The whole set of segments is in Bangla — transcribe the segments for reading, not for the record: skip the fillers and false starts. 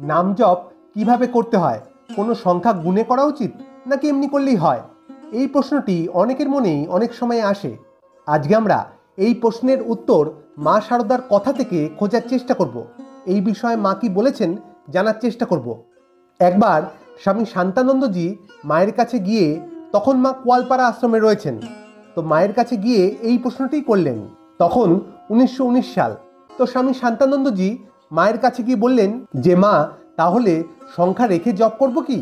নাম জপ কিভাবে করতে হয়, কোনো সংখ্যা গুণে করা উচিত নাকি এমনি করলেই হয়? এই প্রশ্নটি অনেকের মনেই অনেক সময় আসে। আজকে আমরা এই প্রশ্নের উত্তর মা শারদার কথা থেকে খোঁজার চেষ্টা করব। এই বিষয়ে মা কি বলেছেন জানার চেষ্টা করব। একবার স্বামী শান্তানন্দজি মায়ের কাছে গিয়ে, তখন মা কোয়ালপাড়া আশ্রমে রয়েছেন, তো মায়ের কাছে গিয়ে এই প্রশ্নটি করলেন। তখন 1919 সাল। তো স্বামী শান্তানন্দজি মায়ের কাছে গিয়ে বললেন যে মা, তাহলে সংখ্যা রেখে জপ করব কি?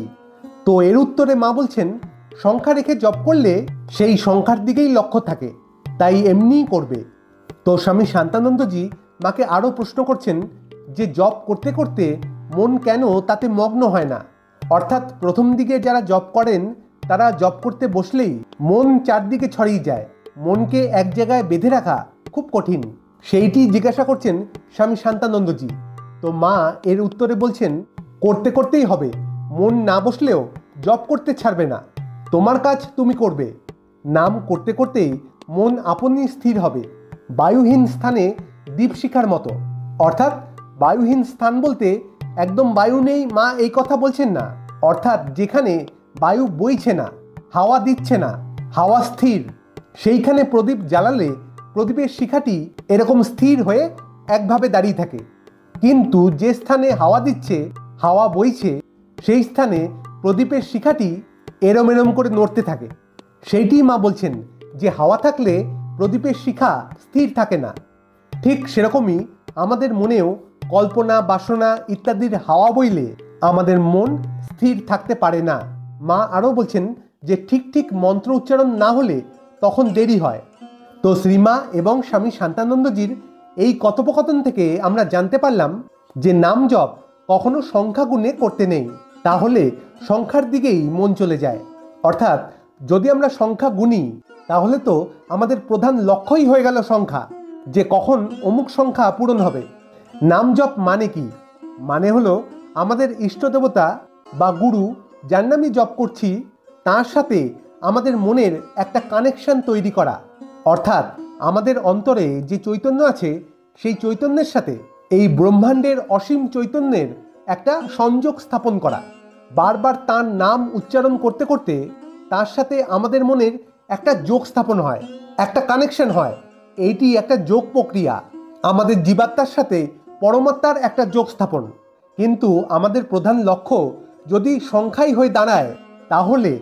তো এর উত্তরে মা বলছেন, সংখ্যা রেখে জপ করলে সেই সংখ্যার দিকেই লক্ষ্য থাকে, তাই এমনিই করবে। তো স্বামী শান্তানন্দজি মাকে আরও প্রশ্ন করছেন যে জপ করতে করতে মন কেন তাতে মগ্ন হয় না? অর্থাৎ প্রথম দিকে যারা জপ করেন তারা জপ করতে বসলেই মন চারদিকে ছড়িয়ে যায়, মনকে এক জায়গায় বেঁধে রাখা খুব কঠিন। সেইটি জিজ্ঞাসা করছেন স্বামী শান্তানন্দজি। তো মা এর উত্তরে বলছেন, করতে করতেই হবে, মন না বসলেও জপ করতে ছাড়বে না, তোমার কাজ তুমি করবে। নাম করতে করতেই মন আপনি স্থির হবে, বায়ুহীন স্থানে দীপশিখার মতো। অর্থাৎ বায়ুহীন স্থান বলতে একদম বায়ু নেই মা এই কথা বলছেন না, অর্থাৎ যেখানে বায়ু বইছে না, হাওয়া দিচ্ছে না, হাওয়া স্থির, সেইখানে প্রদীপ জ্বালালে প্রদীপের শিখাটি এরকম স্থির হয়ে একভাবে দাঁড়িয়ে থাকে। কিন্তু যে স্থানে হাওয়া দিচ্ছে, হাওয়া বইছে, সেই স্থানে প্রদীপের শিখাটি এরম এরম করে নড়তে থাকে। সেইটি মা বলছেন যে হাওয়া থাকলে প্রদীপের শিখা স্থির থাকে না। ঠিক সেরকমই আমাদের মনেও কল্পনা, বাসনা ইত্যাদির হাওয়া বইলে আমাদের মন স্থির থাকতে পারে না। মা আরও বলছেন যে ঠিক ঠিক মন্ত্র উচ্চারণ না হলে তখন দেরি হয়। তো শ্রীমা এবং স্বামী শান্তানন্দজির এই কথোপকথন থেকে আমরা জানতে পারলাম যে নাম জপ কখনো সংখ্যা গুণে করতে নেই, তাহলে সংখ্যার দিকেই মন চলে যায়। অর্থাৎ যদি আমরা সংখ্যা গুনি তাহলে তো আমাদের প্রধান লক্ষ্যই হয়ে গেল সংখ্যা, যে কখন অমুক সংখ্যা পূরণ হবে। নাম জপ মানে কি? মানে হলো আমাদের ইষ্ট দেবতা বা গুরু, যার নামই জপ করছি, তার সাথে আমাদের মনের একটা কানেকশন তৈরি করা। অর্থাৎ আমাদের অন্তরে যে চৈতন্য আছে, সেই চৈতন্যের সাথে এই ব্রহ্মাণ্ডের অসীম চৈতন্যের একটা সংযোগ স্থাপন করা। বারবার তার নাম উচ্চারণ করতে করতে তার সাথে আমাদের মনের একটা যোগ স্থাপন হয়, একটা কানেকশন হয়। এইটি একটা যোগ প্রক্রিয়া, আমাদের জীবাত্মার সাথে পরমাত্মার একটা যোগ স্থাপন। কিন্তু আমাদের প্রধান লক্ষ্য যদি সংখ্যাই হয়ে দাঁড়ায়, তাহলে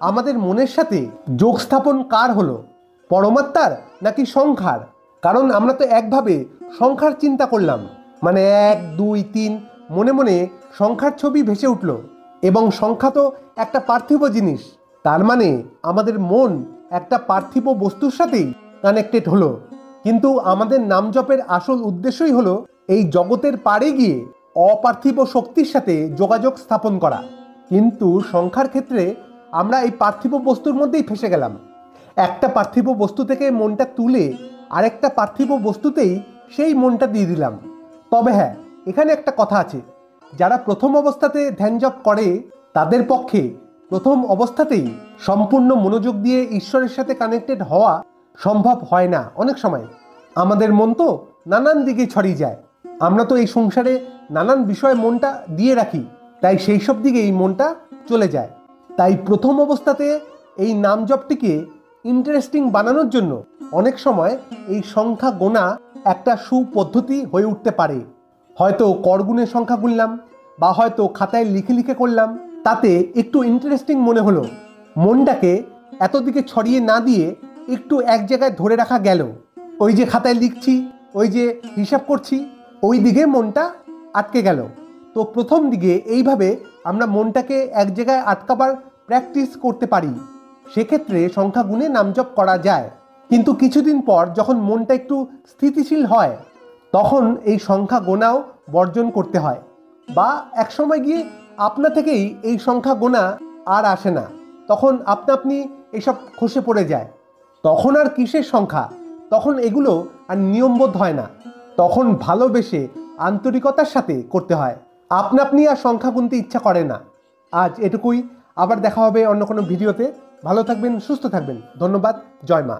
আমাদের মনের সাথে যোগ স্থাপন কার হলো, পরমাত্মার নাকি সংখ্যার? কারণ আমরা তো একভাবে সংখ্যার চিন্তা করলাম, মানে 1, 2, 3 মনে মনে সংখ্যার ছবি ভেসে উঠল, এবং সংখ্যা তো একটা পার্থিব জিনিস, তার মানে আমাদের মন একটা পার্থিব বস্তুর সাথেই কানেক্টেড হলো। কিন্তু আমাদের নাম জপের আসল উদ্দেশ্যই হলো এই জগতের পারে গিয়ে অপার্থিব শক্তির সাথে যোগাযোগ স্থাপন করা। কিন্তু সংখ্যার ক্ষেত্রে আমরা এই পার্থিব বস্তুর মধ্যেই ফেসে গেলাম। একটা পার্থিব বস্তু থেকে মনটা তুলে আরেকটা পার্থিব বস্তুতেই সেই মনটা দিয়ে দিলাম। তবে হ্যাঁ, এখানে একটা কথা আছে, যারা প্রথম অবস্থাতে ধ্যান জপ করে তাদের পক্ষে প্রথম অবস্থাতেই সম্পূর্ণ মনোযোগ দিয়ে ঈশ্বরের সাথে কানেক্টেড হওয়া সম্ভব হয় না। অনেক সময় আমাদের মন তো নানান দিকে ছড়িয়ে যায়, আমরা তো এই সংসারে নানান বিষয়ে মনটা দিয়ে রাখি, তাই সেই সব দিকেই মনটা চলে যায়। তাই প্রথম অবস্থাতে এই নাম জপটিকে ইন্টারেস্টিং বানানোর জন্য অনেক সময় এই সংখ্যা গোনা একটা সুপদ্ধতি হয়ে উঠতে পারে। হয়তো করগুণে সংখ্যা গুনলাম, বা হয়তো খাতায় লিখে লিখে করলাম, তাতে একটু ইন্টারেস্টিং মনে হলো, মনটাকে এত দিকে ছড়িয়ে না দিয়ে একটু এক জায়গায় ধরে রাখা গেল। ওই যে খাতায় লিখছি, ওই যে হিসাব করছি, ওই দিকে মনটা আটকে গেল। তো প্রথম দিকে এইভাবে আমরা মনটাকে এক জায়গায় আটকাবার প্র্যাকটিস করতে পারি, সেক্ষেত্রে সংখ্যা গুণে নাম জপ করা যায়। কিন্তু কিছুদিন পর যখন মনটা একটু স্থিতিশীল হয়, তখন এই সংখ্যা গোনাও বর্জন করতে হয়, বা এক সময় গিয়ে আপনা থেকেই এই সংখ্যা গোনা আর আসে না, তখন আপনা আপনি এইসব খসে পড়ে যায়। তখন আর কিসের সংখ্যা, তখন এগুলো আর নিয়মবোধ হয় না, তখন ভালোবেসে আন্তরিকতার সাথে করতে হয়, আপনা আপনি আর সংখ্যা গুনতে ইচ্ছা করে না। আজ এটুকুই, আবার দেখা হবে অন্য কোনো ভিডিওতে। ভালো থাকবেন, সুস্থ থাকবেন, ধন্যবাদ, জয় মা।